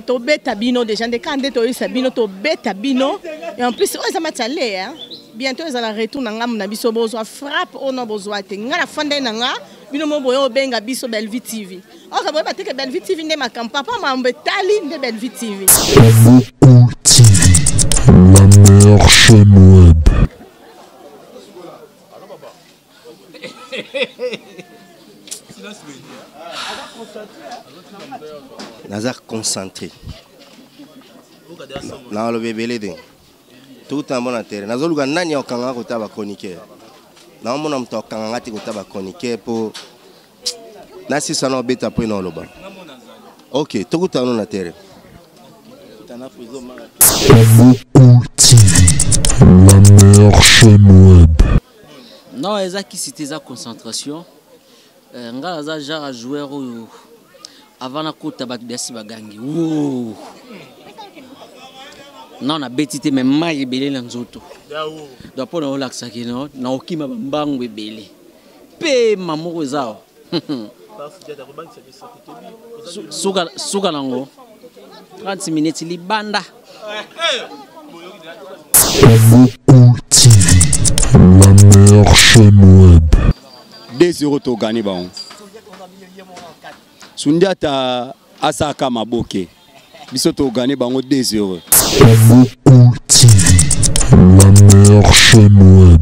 to beta bino déjà des candidats to sabino to beta bino et en plus ça m'a chalé hein bientôt ils allont retourner ngam na biso bozo frappe on a besoin te ngala fande nanga bino mo boyo benga biso Bellevue TV on ka boya te que Bellevue TV ndé ma papa ma mbetali ndé Bellevue TV la meilleure chaîne web. Nazar concentré. Na le bébé de. Tout en bon intérêt. Nazar luga nani okanga ko taba chroniquer. Na mona mto okanga ngati ko taba chroniquer pour nasi sana beta po na loba. OK, tout en bon intérêt. La meilleure chaîne web. Non, eza qui c'était sa concentration. Nga za genre joueur avant na kota ba desi bagangi. Non na betité mais mai belé na nzoto. Donc pour na relaxa kino na okima bambangu ebele. Pe mamoko zao. Suka nango. 30 minutes libanda. La meilleure chaîne web. 2-0 to gagné bon. Sundiata Asaka Maboke. Biso to gagné bango 2-0. La meilleure chaîne web.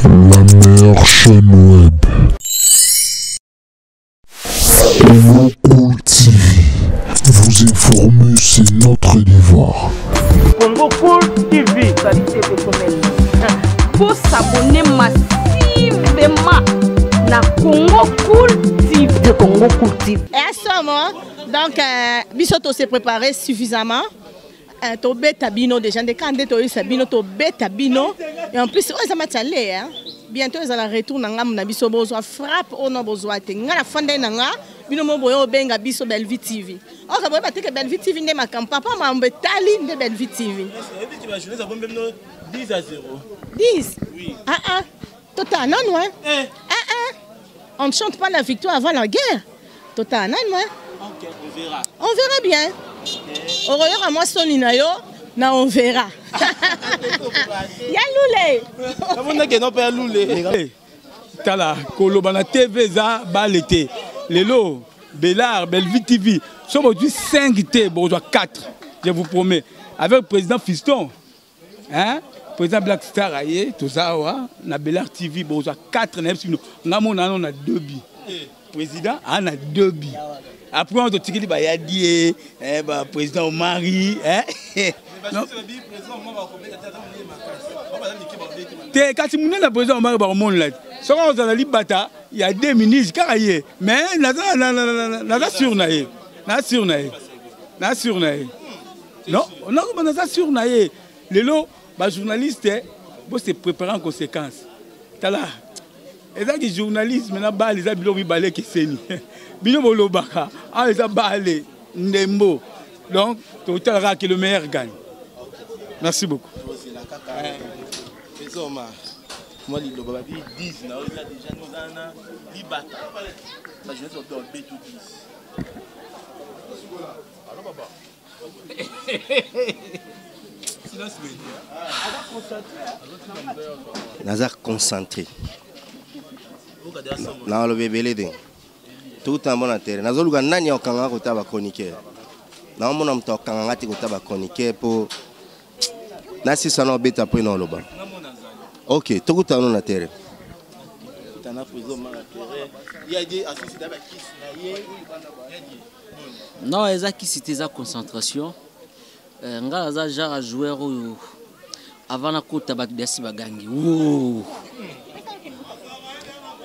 La meilleure chaîne web. TV. Vous informer, c'est notre devoir. Congo Cool TV. Pour s'abonner massivement na Congo Cool TV. De Congo Cool TV. Et à ce moment, donc, Bisoto s'est préparé suffisamment. To beta bino déjà des candidats to sabino to beta bino et en plus ça m'a chalé hein bientôt ils allont retourner ngam na biso bozo frappe on a besoin te ngala fande nanga bino mo boyo benga biso Bellevue TV on ka boya te que Bellevue TV ndé ma papa ma mbetali ndé Bellevue TV 10 à 0 10 oui total non ouais on ne chante pas la victoire avant la guerre total non ouais OK on verra bien. Au revoir à moi Sonina yo, na on verra. Ya loulé. Comment on non pas loulé. Tala koloba na TV za balete. Lelo Bellard Bellevue TV. Sommes aujourd'hui 5 T, bon 4. Je vous promets avec le président Fiston. Hein? Président Black Star aye tout ça na Bellard TV bon 4 na sino. Ngamo na on a 2 bi. Président on a 2 bi. Après on te tiki ba ya die ba président Omari te kati munena président Omari ba mon la so on za libata il y a 2 ministres karaye mais na sur na ye non na sur na ye lelo ba journaliste bo se préparer en conséquence tala ezaki journalisme na ba les abilo bi balé keseni bino bolobaka les abalé ndembo donc totalera que le meilleur gagne. Merci beaucoup. Moi li loba bi 10 na oza déjà nous ana libata la jeunesse au B tout 10 allô papa Nazar concentré. Na le bébé de. Tout en bon intérêt. Nazar luga nani okanga ko taba chroniquer. Na mona mto okanga ngati ko taba chroniquer pour nasi sana beta po na loba. OK, tout en bon intérêt. Non, eza qui c'était sa concentration. Nga za genre joueur avant na kota ba desi bagangi.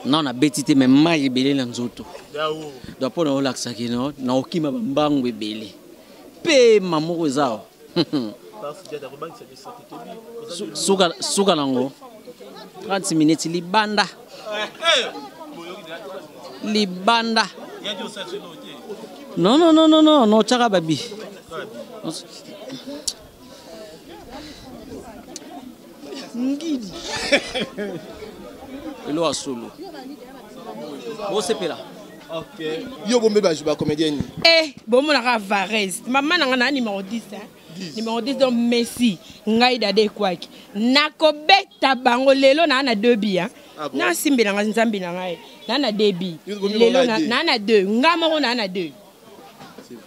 Non, on a bêtité, mais maille belé dans zoto. Donc pour nous l'accès qui non, na okima bambangu belé. Pe mamour zao. Suga nango. 30 minutes libanda. Libanda. Non, chaka babi. Ngidi. Elo asolo. Bo sepela. OK. Yo bombe ba juba comédienne. Bomo na Varese. Maman na ngana numéro 10 hein. Numéro 10 donc Messi, ngai dade kwaki. Nakobeta bango lelo na 2 bi hein. Na simbela nga nzambi na ngai. Na 2 bi. Lelo na 2. Ngamoko na 2.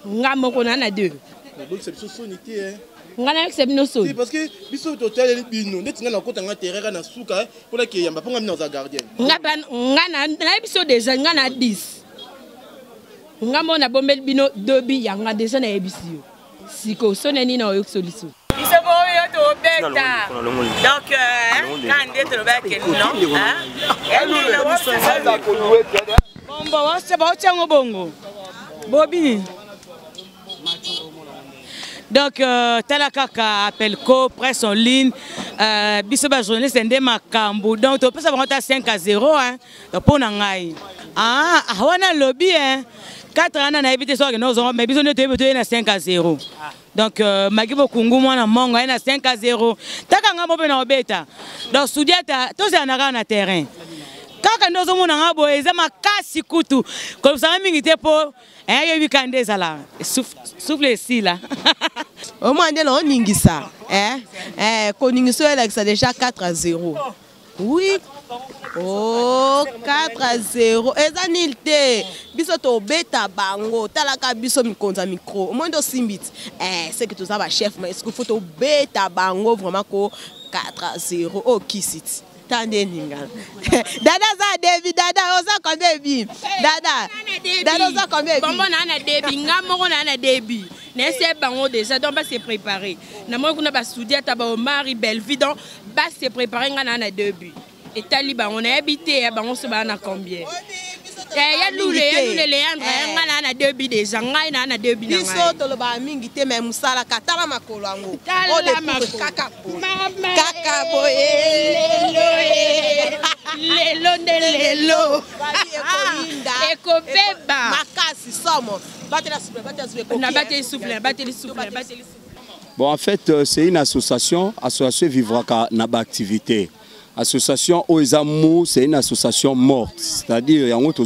Ngamoko na 2. Donc c'est sonité hein. Ngana c'est bino so. Parce que biso total bino netinga na kota nga terrain na suka pour la ki yamba ponga minoza gardien. Ngana na biso déjà ngana 10. Ngamona bombel bino 2 bi yanga déjà na ebisio. Siko soneni na oyo solution. Biso boyo to beta. Donc quand est le bec non hein. Bombo c'est ba ochango bongo. Bobi. Donc, Talakaka appelle Co, presse en ligne, Bissoba journaliste Ndé Makambu. Donc, tu peux savoir qu'on a 5-0, hein. Donc, pour Nangaï. Ah, on a lobby, hein. 4 ans, on a évité ça, mais Bissoba ne te évite 5-0. Donc, Magibo Kungu, moi, on a mongo, on a 5-0. Takanga Bobe na Obeta. Donc, Soudiata, tous les gens na terrain. Quand nous sommes en Abo, ils ont cassé couteau. Comme ça, on a pour un week-end là. Souffle ici là. Au moins, on a Ningisa. Koningisa, c'est déjà 4-0. Oui. Oh, 4-0. Ezanilté. Bisoto beta bango. Talaka biso mikonza micro. Au moins, on simbit. C'est que tout ça va chef, mais est-ce qu'il faut beta bango vraiment 4-0. Oh, qui c'est? Dada za David, dada oza combien bi? Dada oza combien bi? Bon na debi, ngamoko na debi. Nesse bango déjà donc va se préparer. Na moi kuna ba studia ta ba mari Belleville donc va se préparer ngana na debi. Et taliban on a habité bango se ba na combien? Ya lule Leandre ngana na debi déjà ngai na debi na ngai. Biso to lo ba mingi te me musala katala makolo ango. O de kaka boye. Lelo de lelo. Eko beba. Makasi somo. Bon, en fait, c'est une association Vivraka Naba Activité. Association Oezamou, c'est une association morte. C'est-à-dire, il y a un autre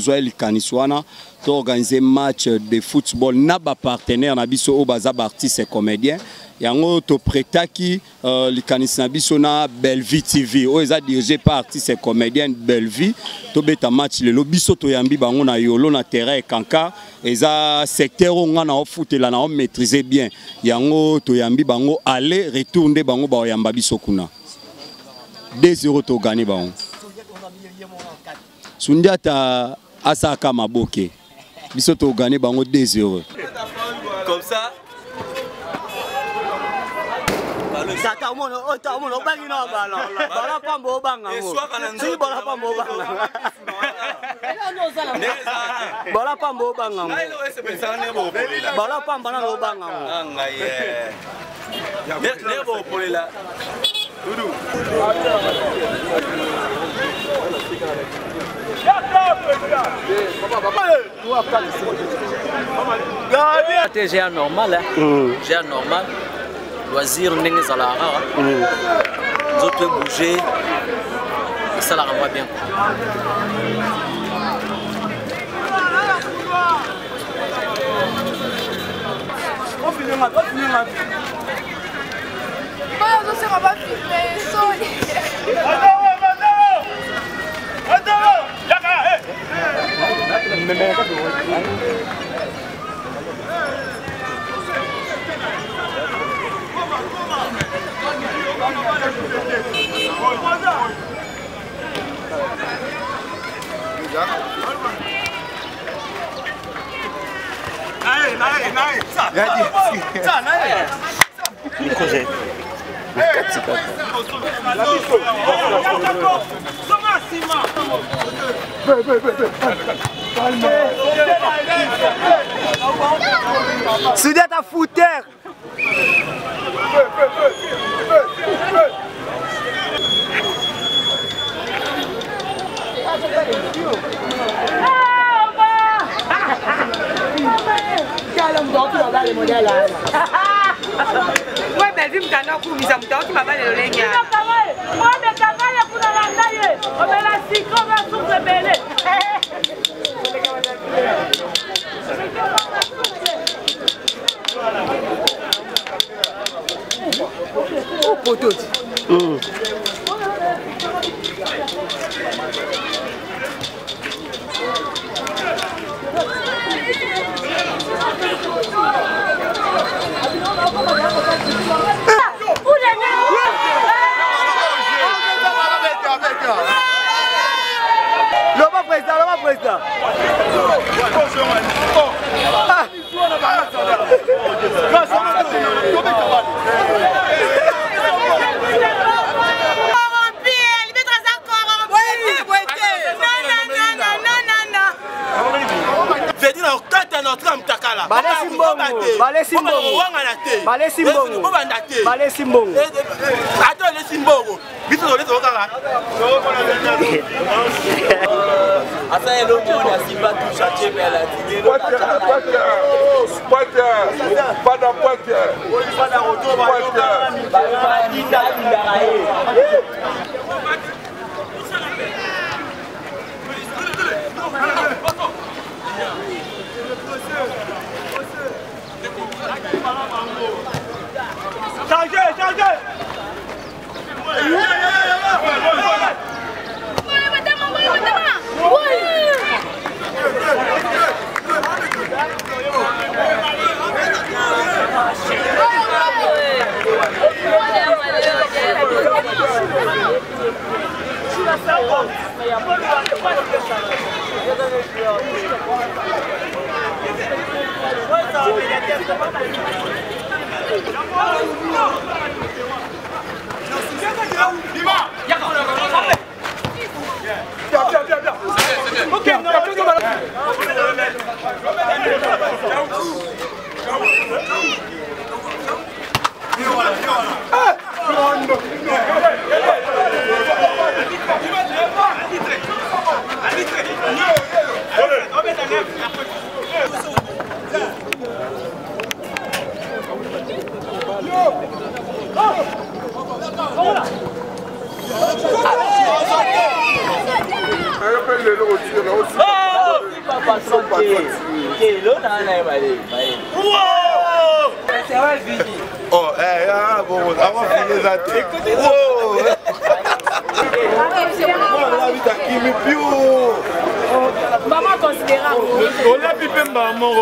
organiser match de football Naba partenaire Nabiso Obaza artistes et comédiens. Il y a un autre prêta qui l'ikanis Nabiso na Belleville TV. Oeza dirigé par artistes et comédiens Belleville. Tobeta match le lobiso to yambi bango na yolo na terrain kanka. Eza secteur on na foot la na maîtriser bien. Yango to yambi bango aller retourner bango ba yamba biso kuna. 2-0 to gagner bango. Sundiata Asaka Maboke. Biso to gagner bango 2-0. Comme ça. Tata mono ota mono bangi no bala. Bala pambo banga ngo. Si bala pambo banga. Bala pambo banga ngo. Bala pamba na lo banga ngo. Anga ye. Nebo polila. Dudu. J'ai un normal, hein. J'ai un normal. Loisir, n'est pas la rare. Nous autres bouger. Et ça la renvoie bien. Soudet à fouter. Ouais, belle vie, m't'a n'a couru, ça m't'a qui m'a pas le lengya. Oh, poteau. Le président. Oh, bon, avant de finir ça. Maman considérable. On l'a pipé maman.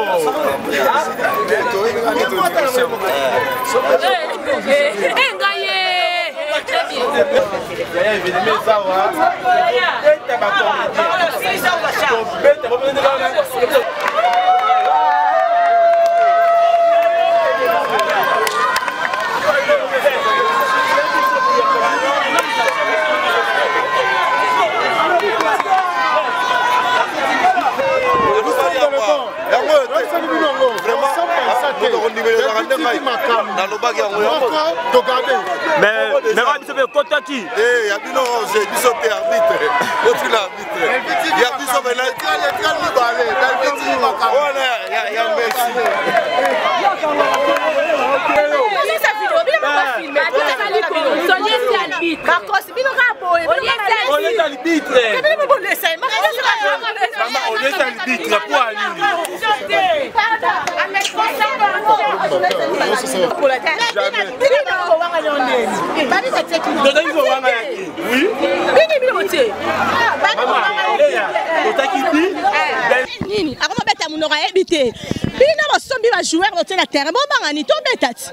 Nini, akoma beta munora ebité. Bina basombi ba joueur no tena terrain bon bangani to betati.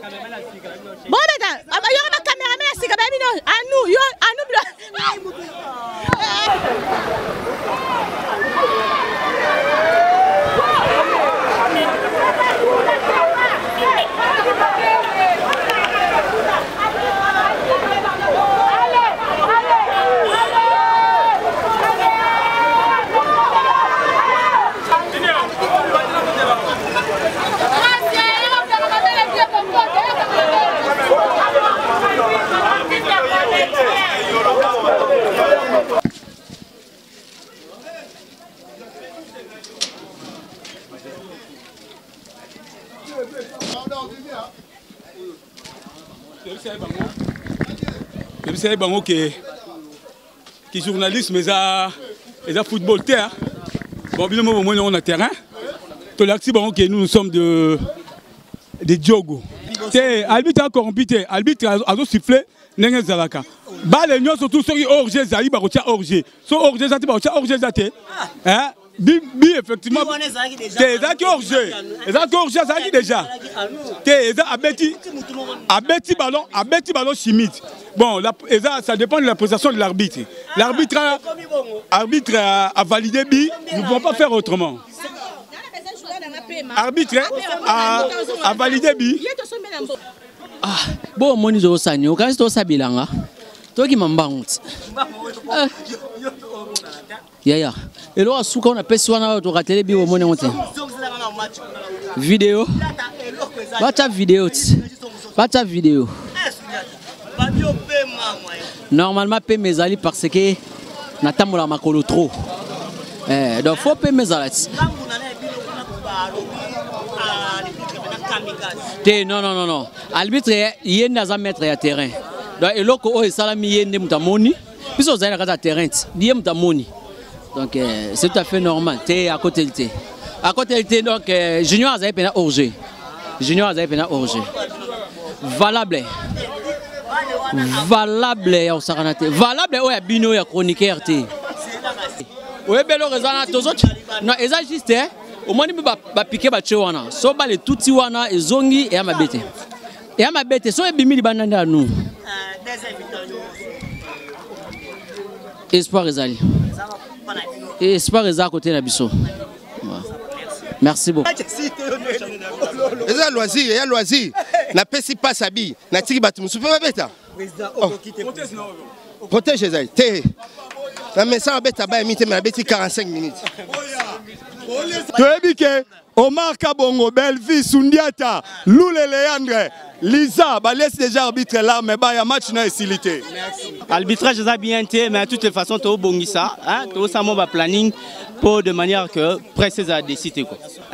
Bon beta, yo ba cameraman asika ba bino anu yo anu bla. Vous savez, qui journaliste, mais ils ont football terre. Bon, bien au moins on a terrain. Tout l'actif, nous sommes de Diogo. Arbitre a corrompu, arbitre a sifflé, n'est-ce pas? Balle nous surtout sur orge zali ba rotia orge. So orge zati ba rotia orge zati. Hein? Bi effectivement. T'es zaki orge. Zaki orge zaki déjà. T'es abeti ballon chimique. Bon, ça dépend de la prestation de l'arbitre. L'arbitre a validé bi, nous ne pouvons pas faire autrement. Arbitre a validé bi. Ah, bon moni zo sanyo, quand c'est ça bilanga. Toi qui m'embangouti. Ya. Et là, sous qu'on appelle soit na to ratele bi au moni monte. Vidéo. Bata vidéo. Normalement paie mes alliés parce que n'attends makolo trop. Donc faut paie mes alliés. Non. Arbitre il est dans un mètre à terrain. Donc et loko o salami yende mutamoni. Puis aux allez à terrain. Die mutamoni. Donc c'est tout à fait normal. T'es à côté de t'es. À côté de t'es donc Junior a pena orge. Valable ya sakanate. Valable o ya bino ya chroniqueur té. Ouais belo rezana tozot. Non, eza juste hein. Au moins ba piquer ba tchewana. So ba le tuti wana ezongi et amabete. Et amabete so ebimi li bananda nous. Espoir ezali. Espoir eza côté na biso. Merci beaucoup. Il y a loisir. Na pesi pas sabi. Na tiki batu musu pe beta. Protège les ailes. La message à beta ba imité mais beti 45 minutes. Toebike Omar Kabongo, Belvi, Sundiata, Loulé Léandre, Lisa, laisse déjà arbitre là, mais il y a match n'a facilité. L'arbitrage est bien été, mais de toutes les façons, tu as bongisa, tu as un planning pour de manière que précise à décider.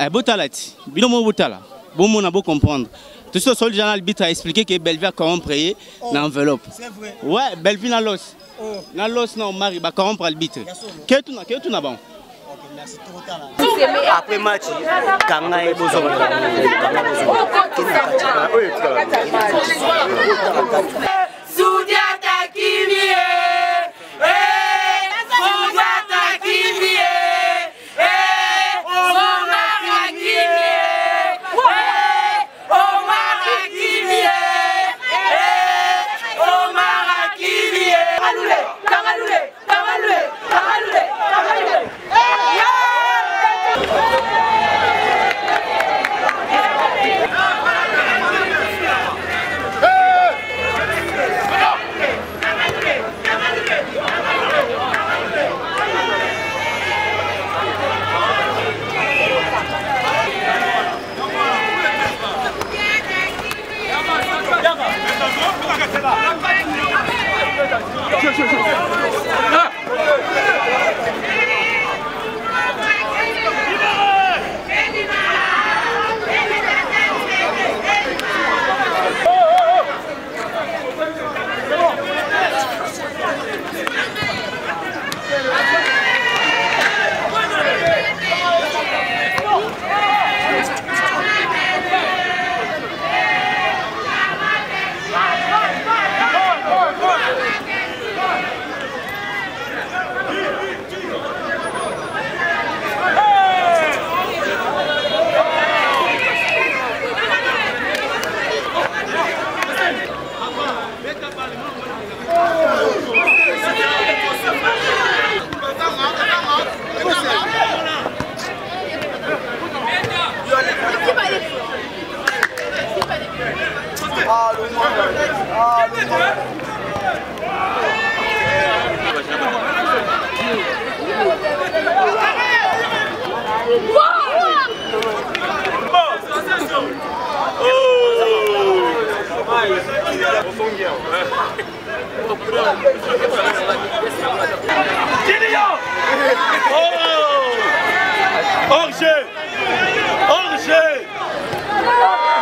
Botalati, bilan Botala, bon on a beau comprendre. Tout ce que l'arbitre a expliqué que Belvi a corrompre l'enveloppe. C'est vrai. Ouais, Belvi n'a l'os. N'a l'os, non, Marie, va corrompre l'arbitre. Qu'est-ce que tu as bon? Après match, Kanga est besoin. Orge!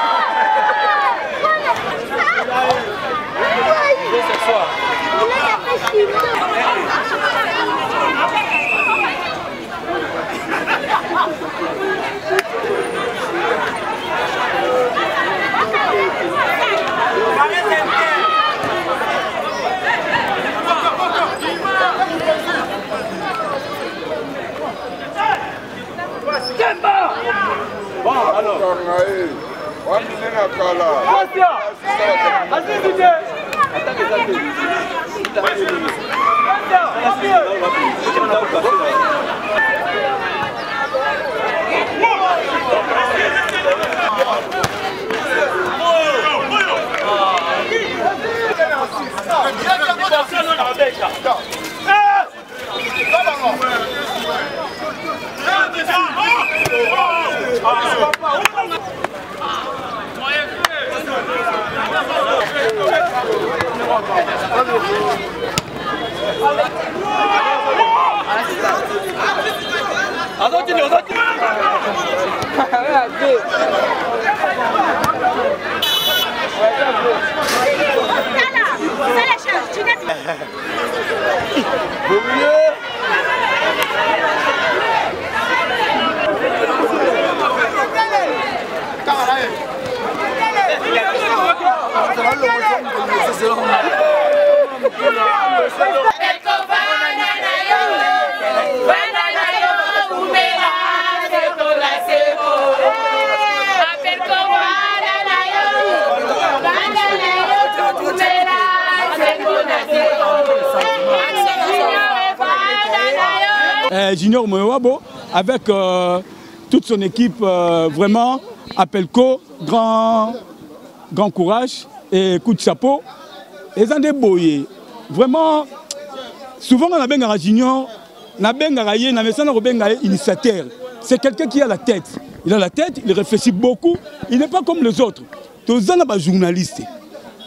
Junior Moewabo, avec toute son équipe, vraiment, Apelco, grand courage et coup de chapeau. Et ça déboyé. Vraiment, souvent on a un junior, on a un initiateur. C'est quelqu'un qui a la tête. Il a la tête, il réfléchit beaucoup. Il n'est pas comme les autres. Tous on a des journalistes.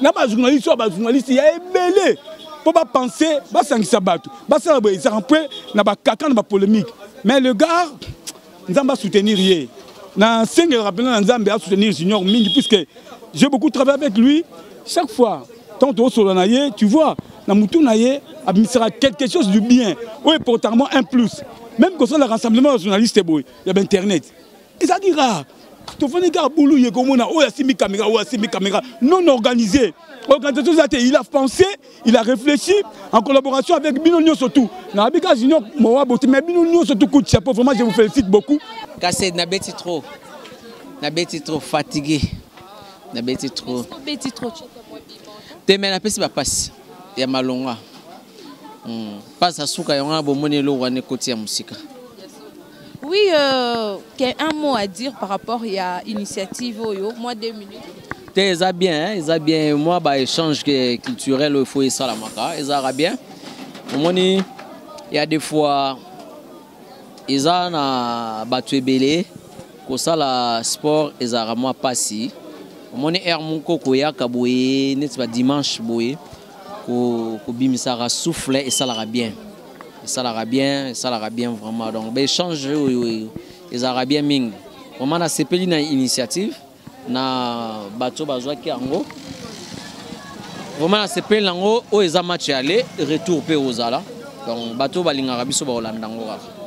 On a des journalistes, il y a ébélé. Pour pas penser, bah ça qui s'abat. Bah ça ils ont peu na ba caca na ba polémique. Mais le gars, nous allons soutenir hier. Na 5 rappelons nous allons soutenir Junior Mingi puisque j'ai beaucoup travaillé avec lui. Chaque fois, tant au solanaye, tu vois, na mutu naye, sera quelque chose de bien. Oui, pourtant un plus. Même quand on a le rassemblement de journalistes, il y a internet. Et ça dira. Tu fais des gars boulou y comme on a caméra non organisé. Il a pensé, il a réfléchi en collaboration avec Binonio surtout. Na bika Junior Moewabo mais Binonio surtout coup de chapeau, vraiment je vous félicite beaucoup. Cassé na beti trop fatigué. Na beti trop. Demain na pesi ba passe. Ya malonga. Passe à souka yonga bomoni lo wane koti ya musika. Oui, un mot à dire par rapport à l'initiative Oyo, moi 2 minutes. Ils ont bien, moi, bah, échange culturel, il faut y ça la maca, ils ont bien. Il y a des fois, ils ont battu belé, que ça, le sport, ils ont vraiment passé. Il y a un kaboué, dimanche, que Bimisara souffle et ça l'ara bien. Ça l'ara bien vraiment. Donc, l'échange, ils ont bien ming. Vraiment, on a CPL une initiative. Na bateau bazwa ki ango vraiment na CPL nango o eza match aller retour pe ozala donc bateau balingaka biso ba Hollande ngo.